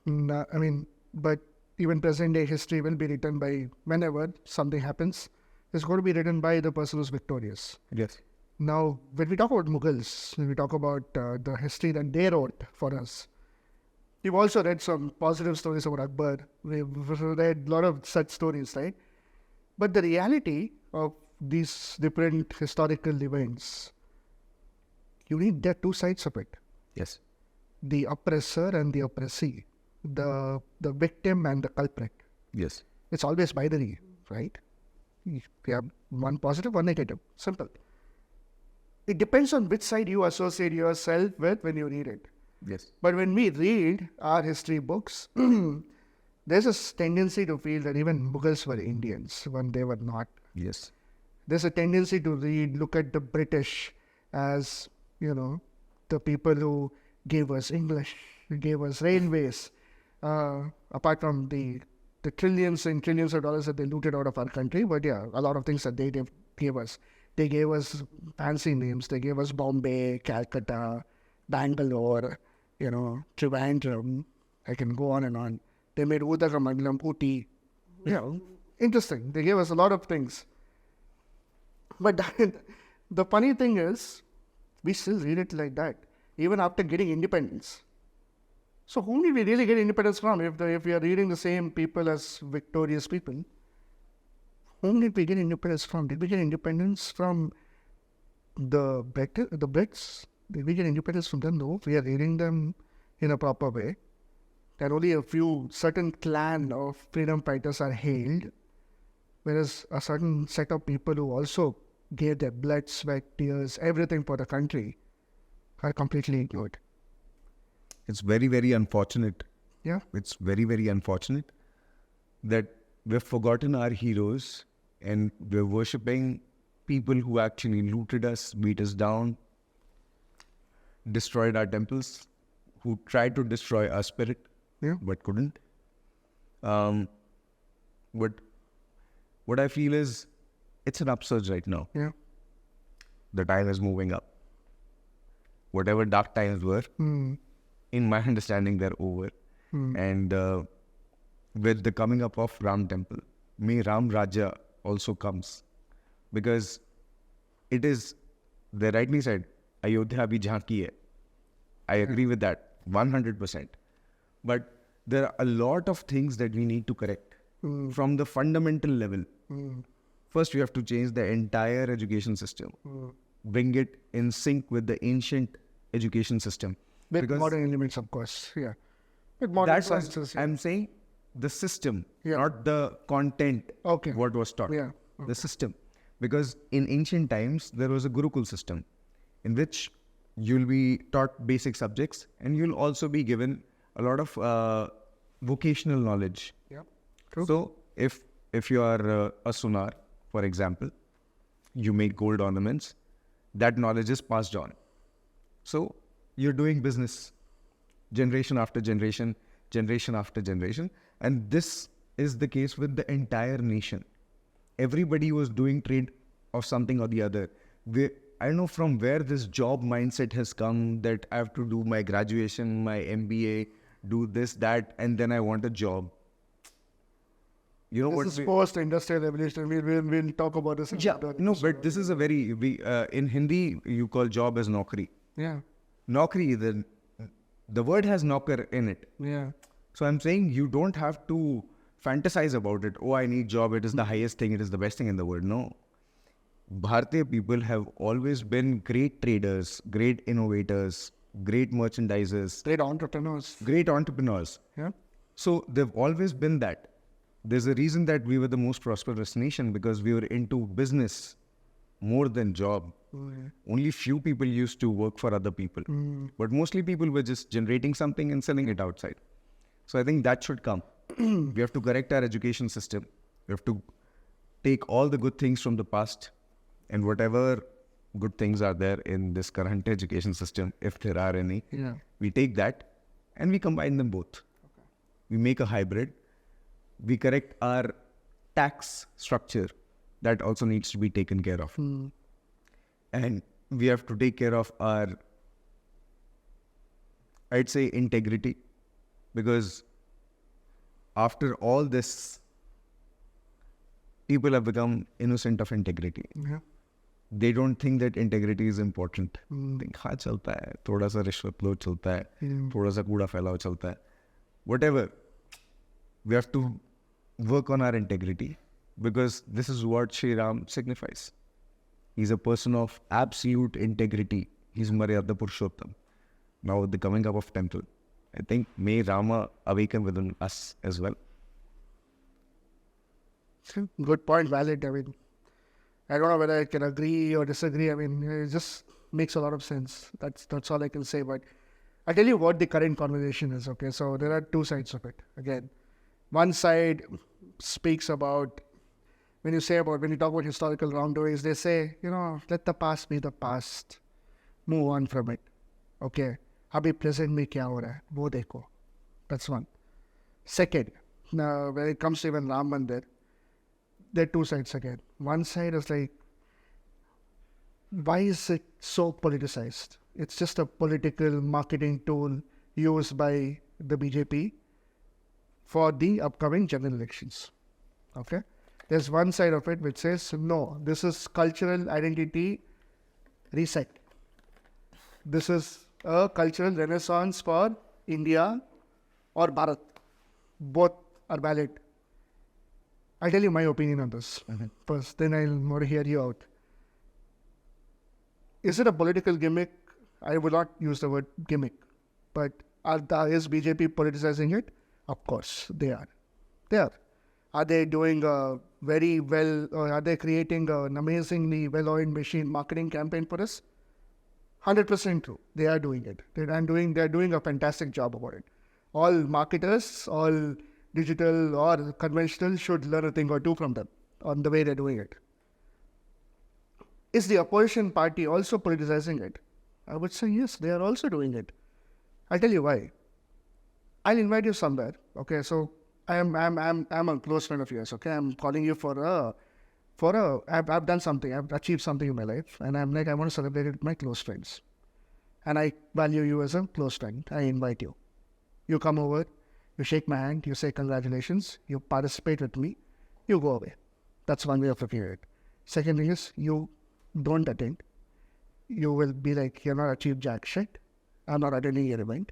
But even present-day history will be written by, whenever something happens, it's going to be written by the person who's victorious. Yes. Now, when we talk about Mughals, when we talk about the history that they wrote for us, we've also read some positive stories about Akbar. We've read a lot of such stories, right? But the reality of these different historical events, you need the two sides of it. Yes. The oppressor and the oppressee, the victim and the culprit. Yes. It's always binary, right? We have one positive, one negative. Simple. It depends on which side you associate yourself with when you read it. Yes. But when we read our history books, there's a tendency to feel that even Mughals were Indians when they were not. Yes. There's a tendency to look at the British as, the people who gave us English, who gave us railways, apart from the trillions and trillions of dollars that they looted out of our country. But yeah, a lot of things that they gave us. They gave us fancy names. They gave us Bombay, Calcutta, Bangalore, Trivandrum. I can go on and on. They made Udagamandalam, Ooty. Interesting. They gave us a lot of things. But the funny thing is, we still read it like that, even after getting independence. So whom did we really get independence from? If we are reading the same people as victorious people, whom did we get independence from? Did we get independence from the Brits? Did we get independence from them? No, we are reading them in a proper way. That only a few certain clan of freedom fighters are hailed, whereas a certain set of people who also gave their blood, sweat, tears, everything for the country are completely ignored. It's very, very unfortunate. Yeah. It's very, very unfortunate that we've forgotten our heroes and we're worshipping people who actually looted us, beat us down, destroyed our temples, who tried to destroy our spirit, but couldn't. But what I feel is it's an upsurge right now. Yeah. The time is moving up. Whatever dark times were, in my understanding, they're over. And with the coming up of Ram Temple, may Ram Raja also comes. Because it is, they rightly said, Ayodhya bhi jahan ki hai. I agree with that, 100%. But there are a lot of things that we need to correct from the fundamental level. First, we have to change the entire education system. Bring it in sync with the ancient education system. With modern elements, of course. Yeah. With modern sciences. I'm saying the system, not the content, what was taught. Yeah. The system. Because in ancient times, there was a Gurukul system in which you'll be taught basic subjects and you'll also be given a lot of vocational knowledge. Yeah. True. So if you are a Sunar, for example, you make gold ornaments, that knowledge is passed on. So you're doing business generation after generation, generation after generation. And this is the case with the entire nation. Everybody was doing trade of something or the other. I don't know from where this job mindset has come, that I have to do my graduation, my MBA, do this, that, and then I want a job. You know this is post-industrial revolution. We'll talk about this. No, but this is a very, in Hindi, you call job as naukri. Yeah. Naukri, the word has naukar in it. Yeah. So I'm saying you don't have to fantasize about it. Oh, I need job. It is the highest thing. It is the best thing in the world. No. Bharatiya people have always been great traders, great innovators, great merchandisers, Great entrepreneurs. great entrepreneurs. Yeah. So they've always been that. There's a reason that we were the most prosperous nation because we were into business more than job. Only few people used to work for other people, but mostly people were just generating something and selling it outside. So I think that should come. We have to correct our education system. We have to take all the good things from the past and whatever good things are there in this current education system, if there are any, Yeah. we take that and we combine them both. We make a hybrid. We correct our tax structure. That also needs to be taken care of. And we have to take care of our, I'd say, integrity. Because after all this, people have become innocent of integrity. Yeah. They don't think that integrity is important. Think, हाँ चलता है, थोड़ा सा रिश्वत लो चलता है, थोड़ा सा कूड़ा फैलाओ चलता है. Whatever. We have to work on our integrity because this is what Sri Ram signifies. He's a person of absolute integrity. He's Maryada Purushottam. Now with the coming up of temple, I think may Rama awaken within us as well. Good point, valid. I mean, I don't know whether I can agree or disagree. I mean, it just makes a lot of sense. That's all I can say. But I'll tell you what the current conversation is, okay? So there are two sides of it. Again, one side speaks about, when you talk about historical wrongdoings, they say, let the past be the past. Move on from it. Okay? Abhi present mein kya ho raha hai? Wo dekho. That's one. Second, now when it comes to even Ram Mandir, there are two sides again. One side is like, why is it so politicized? It's just a political marketing tool used by the BJP for the upcoming general elections. Okay? There's one side of it which says, no, this is cultural identity reset. This is a cultural renaissance for India or Bharat. Both are valid. I'll tell you my opinion on this first, then I'll want to hear you out. Is it a political gimmick? I would not use the word gimmick, but is BJP politicizing it? Of course, they are. They are. Are they doing very well, or are they creating an amazingly well-oiled machine marketing campaign for us? 100% true. They are doing it. They're doing a fantastic job about it. All marketers, all digital or conventional should learn a thing or two from them on the way they're doing it. Is the opposition party also politicizing it? I would say yes, they are also doing it. I'll tell you why. I'll invite you somewhere. Okay, so I'm a close friend of yours. Okay, I'm calling you I've done something. I've achieved something in my life, and I'm like, I want to celebrate it with my close friends. And I value you as a close friend. I invite you. You come over, you shake my hand, you say congratulations, you participate with me, you go away. That's one way of looking at it. Second thing is, you don't attend. You will be like, you're not achieved jack shit. I'm not attending your event.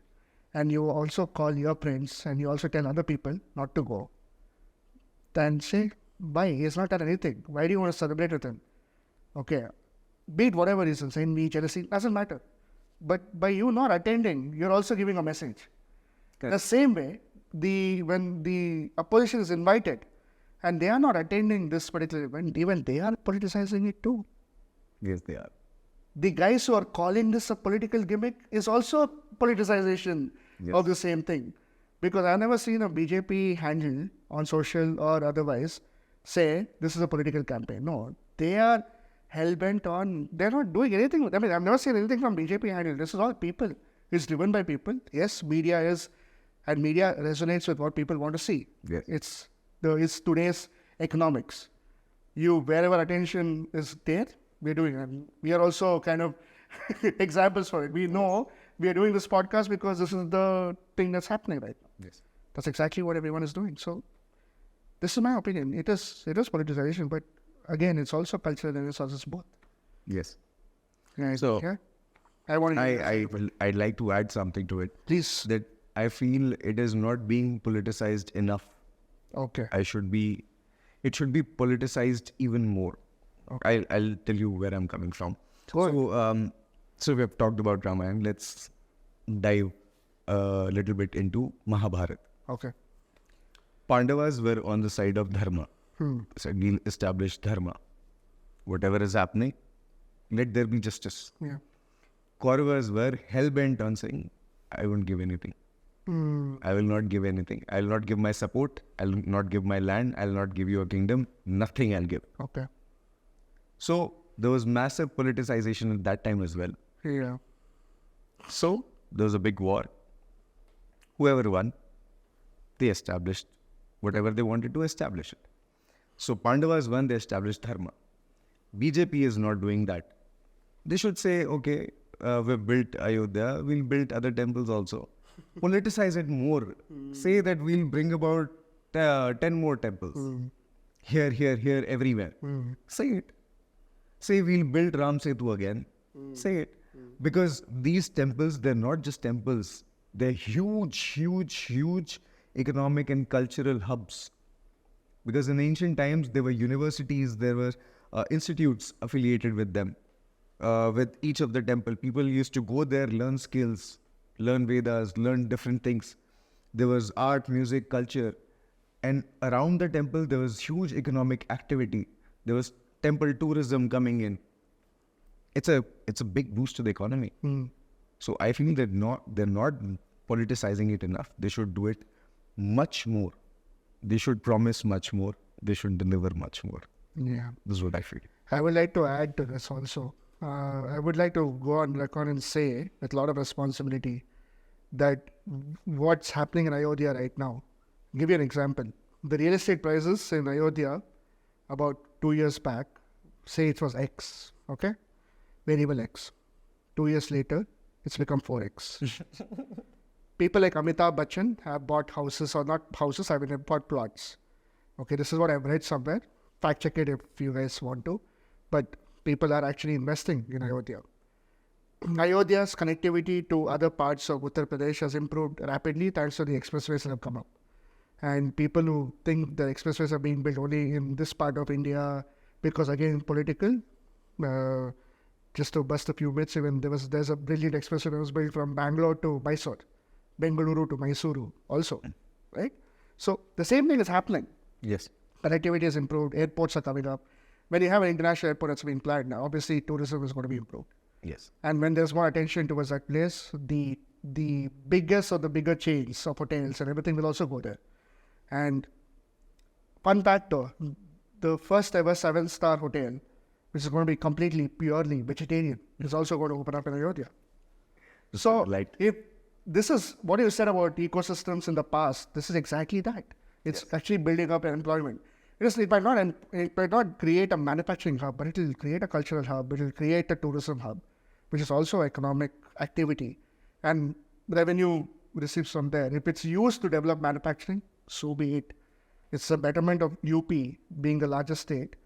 And you also call your friends and you also tell other people not to go. Then say, why? He's not done anything. Why do you want to celebrate with him? Okay. Be it whatever reasons, envy, jealousy, doesn't matter. But by you not attending, you're also giving a message. Correct. The same way, when the opposition is invited and they are not attending this particular event, even they are politicizing it too. Yes, they are. The guys who are calling this a political gimmick is also politicization of the same thing. Because I've never seen a BJP handle on social or otherwise say this is a political campaign. No, they are hell-bent on, they're not doing anything. I mean, I've never seen anything from BJP handle. This is all people. It's driven by people. Yes, media resonates with what people want to see. Yes. It's today's economics. Wherever attention is there, we're doing it. And we are also kind of examples for it. We know we are doing this podcast because this is the thing that's happening right now. Yes. That's exactly what everyone is doing. So this is my opinion. It is politicization, but again, it's also cultural and it's also both. Yes. Yeah, So, yeah. I'd like to add something to it. Please. That I feel it is not being politicized enough. Okay. It should be politicized even more. I'll tell you where I'm coming from. Go So we have talked about Ramayana. Let's dive a little bit into Mahabharata. Okay. Pandavas were on the side of Dharma. So we'll establish Dharma. Whatever is happening, let there be justice. Yeah. Kauravas were hell-bent on saying, I won't give anything. I will not give anything. I will not give my support. I will not give my land. I will not give you a kingdom. Nothing I'll give. Okay. So there was massive politicization at that time as well. Yeah. So there was a big war. Whoever won, they established whatever they wanted to establish it. So Pandavas won, they established Dharma. BJP is not doing that. They should say, okay, we've built Ayodhya, we'll build other temples also. Politicize it more. Say that we'll bring about 10 more temples. Here, everywhere. Say it. Say we'll build Ram Setu again. Say it. Because these temples, they're not just temples. They're huge economic and cultural hubs. Because in ancient times, there were universities, there were institutes affiliated with them. With each of the temple, people used to go there, learn skills, learn Vedas, learn different things. There was art, music, culture. And around the temple, there was huge economic activity. There was temple tourism coming in. It's a big boost to the economy. So I feel they're not politicizing it enough. They should do it much more. They should promise much more. They should deliver much more. Yeah. This is what I feel. I would like to add to this also. I would like to go on record and say with a lot of responsibility that what's happening in Ayodhya right now. Give you an example. The real estate prices in Ayodhya about 2 years back, say it was X, okay? Variable X. 2 years later, it's become 4X. People like Amitabh Bachchan have bought houses, or not houses, I mean, have bought plots. Okay, this is what I've read somewhere. Fact check it if you guys want to. But people are actually investing in Ayodhya. Ayodhya's connectivity to other parts of Uttar Pradesh has improved rapidly thanks to the expressways that have come up. And people who think the expressways are being built only in this part of India because, again, political, just to bust a few myths, even there's a brilliant expressway that was built from Bangalore to Mysore, Bengaluru to Mysuru also, right? So the same thing is happening. Yes. Connectivity has improved, airports are coming up. When you have an international airport that's being planned now, obviously tourism is going to be improved. Yes. And when there's more attention towards that place, the biggest or the bigger chains of hotels and everything will also go there. And fun fact though, the first ever 7-star hotel, which is going to be completely, purely vegetarian, is also going to open up in Ayodhya. So if this is what you said about ecosystems in the past, this is exactly that. It's actually building up employment. It might not create a manufacturing hub, but it will create a cultural hub. It will create a tourism hub, which is also economic activity. And revenue receives from there. If it's used to develop manufacturing, so be it. It's a betterment of UP being the largest state.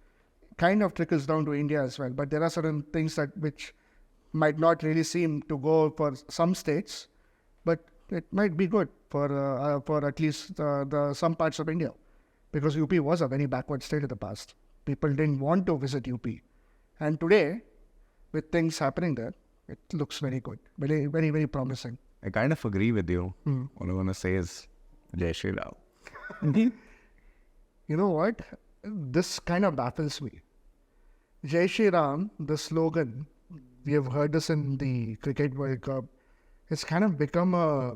Kind of trickles down to India as well. But there are certain things which might not really seem to go for some states, but it might be good for at least some parts of India. Because UP was a very backward state in the past. People didn't want to visit UP. And today, with things happening there, it looks very good. Very, very, very promising. I kind of agree with you. All I want to say is, Jai Shri Ram. You know what? This kind of baffles me. Jai Shri Ram, the slogan, we have heard this in the Cricket World Cup. It's kind of become a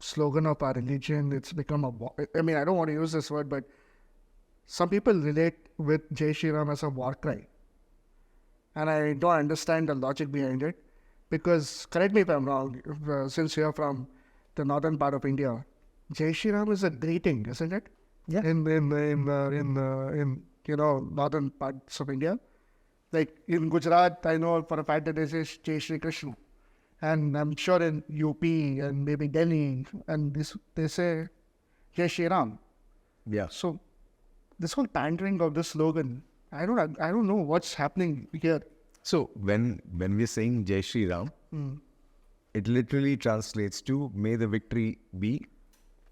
slogan of our religion. It's become I don't want to use this word, but some people relate with Jai Shri Ram as a war cry. And I don't understand the logic behind it. Because, correct me if I'm wrong, since you're from the northern part of India, Jai Shri Ram is a greeting, isn't it? Yeah. In northern parts of India. Like in Gujarat, I know for a fact that they say Jai Shri Krishna. And I'm sure in UP and maybe Delhi, and they say Jai Shri Ram. Yeah. So this whole pandering of this slogan, I don't know what's happening here. So when we're saying Jai Shri Ram, it literally translates to may the victory be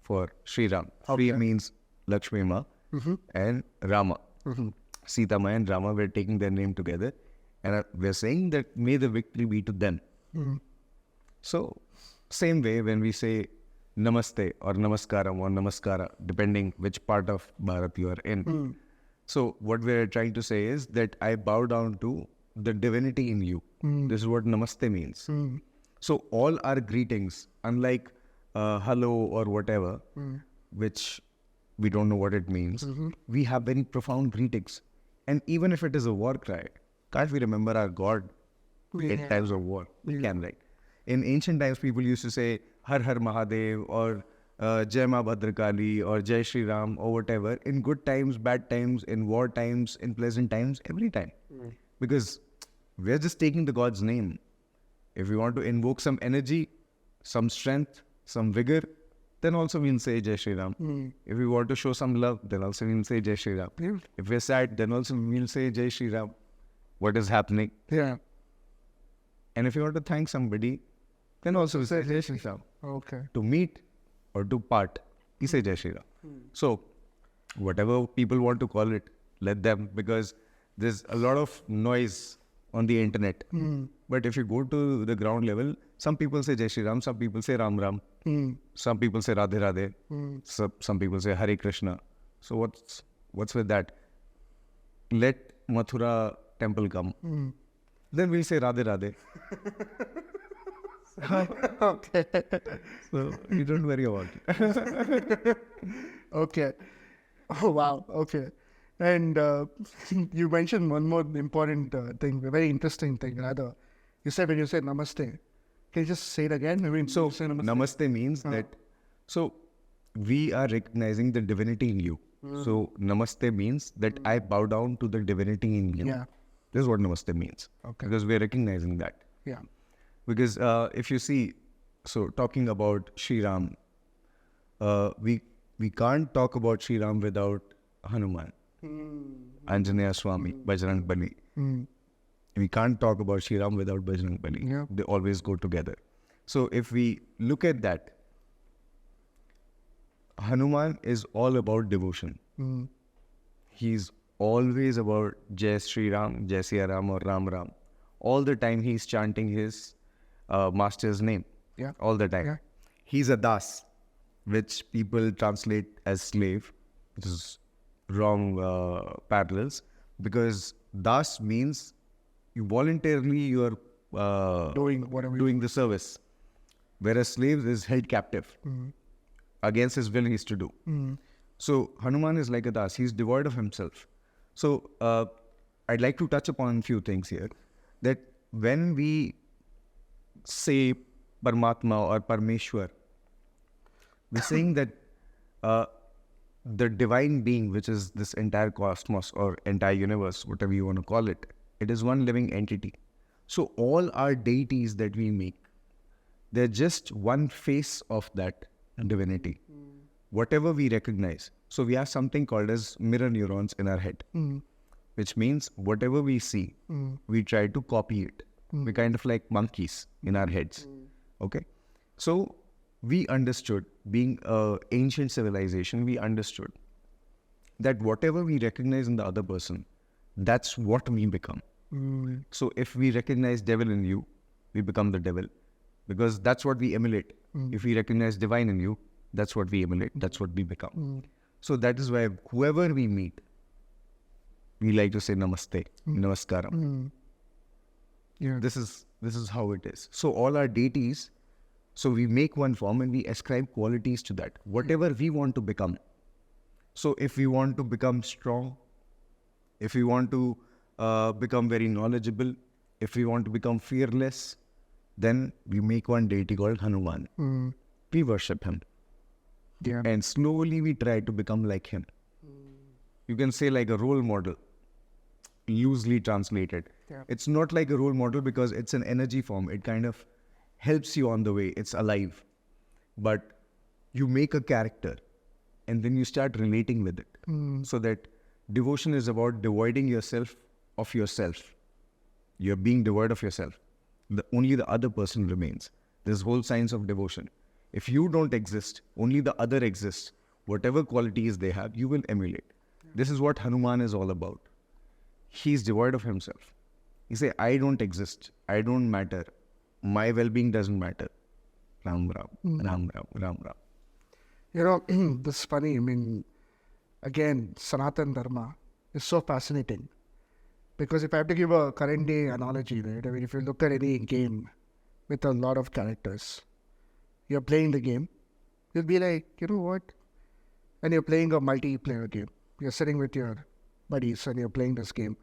for Shri Ram. Okay. Shri means Lakshmi Ma and Rama. Sita Maya and Rama were taking their name together, and we're saying that may the victory be to them. So, same way when we say Namaste or Namaskaram or Namaskara, depending which part of Bharat you are in. So, what we're trying to say is that I bow down to the divinity in you. This is what Namaste means. So, all our greetings, unlike hello or whatever, which we don't know what it means, we have very profound greetings. And even if it is a war cry, can't we remember our God in times of war? We can, right? In ancient times, people used to say Har Har Mahadev or Jai Ma Bhadrakali or Jai Shri Ram or whatever, in good times, bad times, in war times, in pleasant times, every time. Because we're just taking the God's name. If we want to invoke some energy, some strength, some vigor, then also we'll say Jai Shri Ram. If we want to show some love, then also we'll say Jai Shri Ram. If we're sad, then also we'll say Jai Shri Ram. What is happening? Yeah. And if you want to thank somebody, then also we say Jai Shri Ram. Okay. To meet or to part, we say Jai Shri Ram. So, whatever people want to call it, let them, because there's a lot of noise on the internet. But if you go to the ground level, some people say Jai Shri Ram, some people say Ram Ram, some people say Radhe Radhe, some people say Hare Krishna. So what's with that? Let Mathura temple come. Then we'll say Radhe Radhe. Okay. So you don't worry about it. Okay. Oh, wow. Okay. And you mentioned one more important thing, a very interesting thing, rather. You said when you said namaste, can you just say it again? I mean, So, say namaste means that, so we are recognizing the divinity in you. So, namaste means that I bow down to the divinity in you. Yeah. This is what namaste means. Okay. Because we are recognizing that. Yeah. Because if you see, so talking about Sri Ram, we can't talk about Sri Ram without Hanuman, Anjaneya Swami, Bajrang Bali. We can't talk about Sri Ram without Bajrang Bali. Yeah. They always go together. So if we look at that, Hanuman is all about devotion. He's always about Jai Sri Ram, Jai Siya Ram or Ram Ram. All the time he's chanting his master's name. Yeah. All the time. Yeah. He's a das, which people translate as slave, which is wrong parallels, because das means you are Doing whatever. doing the service, whereas slave is held captive. Against his will he is to do. So Hanuman is like a das, he's devoid of himself. So I'd like to touch upon a few things here, that when we say Paramatma or Parmeshwar, we're saying that the divine being, which is this entire cosmos or entire universe, whatever you want to call it, it is one living entity. So all our deities that we make, they're just one face of that divinity. Whatever we recognize. So we have something called as mirror neurons in our head, which means whatever we see, we try to copy it. We're kind of like monkeys in our heads. Okay? So we understood, being an ancient civilization, we understood that whatever we recognize in the other person, that's what we become. So if we recognize devil in you, we become the devil, because that's what we emulate. If we recognize divine in you, that's what we emulate, that's what we become. So that is why whoever we meet, we like to say namaste, namaskaram. Yeah. This is how it is. So all our deities, so we make one form and we ascribe qualities to that, whatever we want to become. So if we want to become strong, if we want to become very knowledgeable, if we want to become fearless, then we make one deity called Hanuman. We worship him. Yeah. And slowly we try to become like him. You can say like a role model, loosely translated. Yeah. It's not like a role model because it's an energy form. It kind of helps you on the way. It's alive. But you make a character and then you start relating with it. So that devotion is about devoiding yourself of yourself. You're being devoid of yourself. Only the other person remains. This whole science of devotion. If you don't exist, only the other exists. Whatever qualities they have, you will emulate. This is what Hanuman is all about. he's devoid of himself. He say, I don't exist. I don't matter. My well-being doesn't matter. Ram, Ram, Ram, Ram, Ram, Ram. You know, this is funny. I mean, again, Sanatan Dharma is so fascinating. Because if I have to give a current day analogy, right? I mean, if you look at any game with a lot of characters, you're playing the game, you'll be like, you know what? And you're playing a multiplayer game. You're sitting with your buddies and you're playing this game.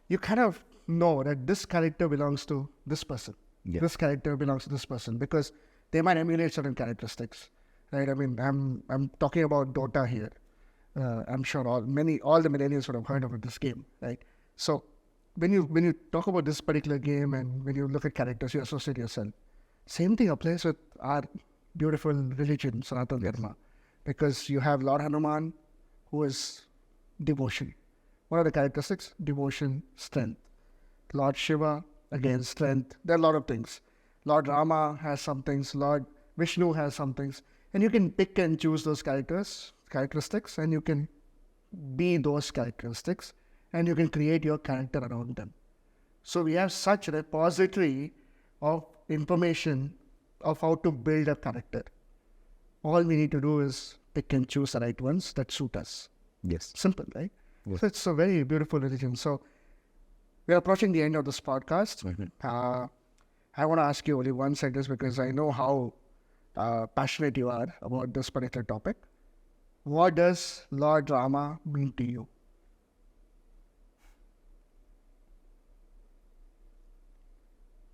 You kind of know that this character belongs to this person. Yeah. This character belongs to this person because they might emulate certain characteristics, right? I mean, I'm talking about Dota here. I'm sure all the millennials would have heard about this game, right? So when you talk about this particular game and when you look at characters, you associate yourself. Same thing applies with our beautiful religion, Sanatana Dharma, because you have Lord Hanuman, who is devotion. What are the characteristics? Devotion, strength. Lord Shiva, again, strength. There are a lot of things. Lord Rama has some things. Lord Vishnu has some things. And you can pick and choose those characteristics, and you can be those characteristics, and you can create your character around them. So we have such a repository of information of how to build a character. All we need to do is pick and choose the right ones that suit us. Yes. Simple, right? Yes. So it's a very beautiful religion. So we're approaching the end of this podcast. I want to ask you only one sentence because I know how passionate you are about this particular topic. What does Lord Rama mean to you?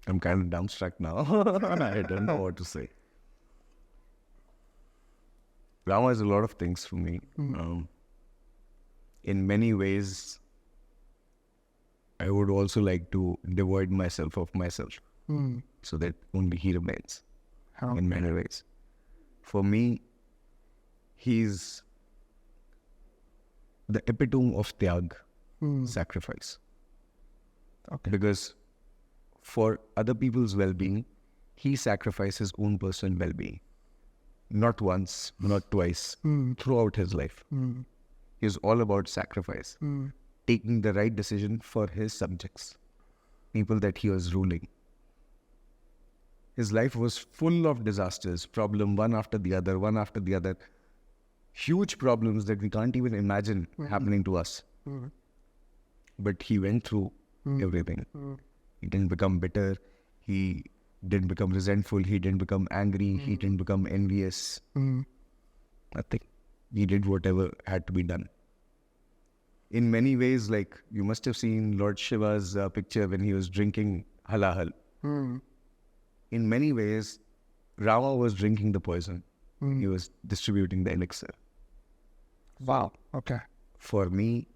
I'm kind of dumbstruck now. I don't know what to say. Rama is a lot of things for me. In many ways, I would also like to devoid myself of myself so that only he remains in many ways. For me, he's the epitome of tyag, sacrifice. Okay. Because for other people's well-being, he sacrificed his own personal well-being. Not once, not twice, throughout his life. He was all about sacrifice, taking the right decision for his subjects, people that he was ruling. His life was full of disasters, problem one after the other. Huge problems that we can't even imagine happening to us. But he went through everything. He didn't become bitter. He didn't become resentful. He didn't become angry. He didn't become envious. Nothing. He did whatever had to be done. In many ways, like you must have seen Lord Shiva's picture when he was drinking halahal. In many ways, Rama was drinking the poison. He was distributing the elixir. Wow. Okay. For me,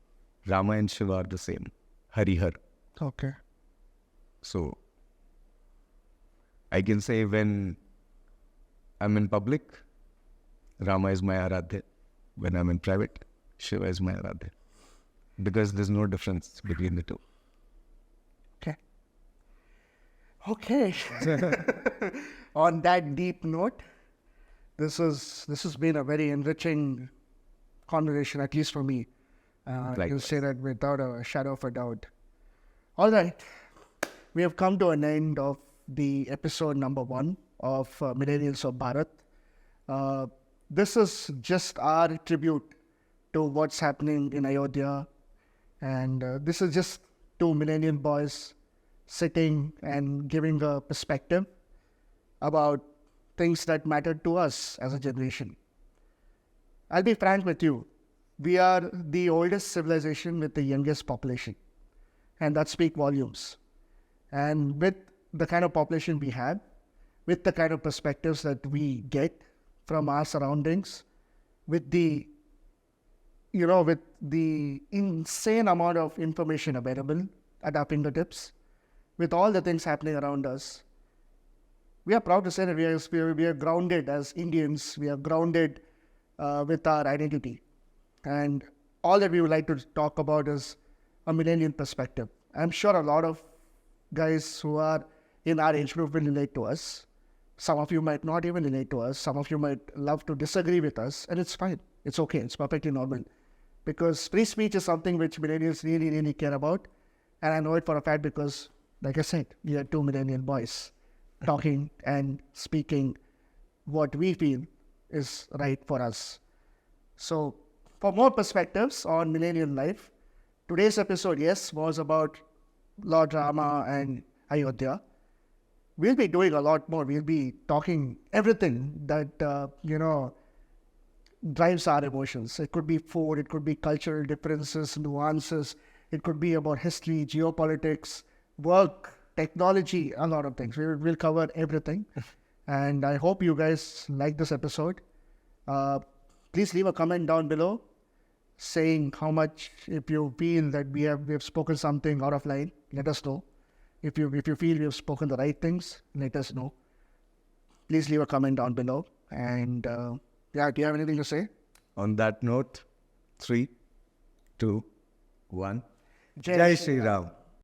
Rama and Shiva are the same. Harihar. Okay. So, I can say when I'm in public, Rama is my Aradhya. When I'm in private, Shiva is my Aradhya. Because there's no difference between the two. Okay. On that deep note, this has been a very enriching conversation, at least for me. I can say that without a shadow of a doubt. All right. We have come to an end of the episode number 1 of Millennials of Bharat. This is just our tribute to what's happening in Ayodhya. And this is just 2 millennial boys sitting and giving a perspective about things that matter to us as a generation. I'll be frank with you. We are the oldest civilization with the youngest population. And that speaks volumes. And with the kind of population we have, with the kind of perspectives that we get from our surroundings, with the insane amount of information available at our fingertips, with all the things happening around us, we are proud to say that we are grounded as Indians. We are grounded with our identity. And all that we would like to talk about is a millennial perspective. I'm sure a lot of guys who are in our age group will relate to us. Some of you might not even relate to us. Some of you might love to disagree with us. And it's fine. It's okay. It's perfectly normal. because free speech is something which millennials really, really care about. And I know it for a fact because, like I said, we are two millennial boys talking and speaking what we feel is right for us. So, for more perspectives on millennial life, today's episode, yes, was about Lord Rama and Ayodhya. We'll be doing a lot more. We'll be talking everything that, drives our emotions. It could be food, it could be cultural differences, nuances, it could be about history, geopolitics, work, technology, a lot of things. We'll cover everything. And I hope you guys like this episode. Please leave a comment down below saying how much, if you feel that we have spoken something out of line, let us know. If you feel we have spoken the right things, let us know. Please leave a comment down below. And do you have anything to say? On that note, 3, 2, 1. Jai Jai Shri Shri Ram.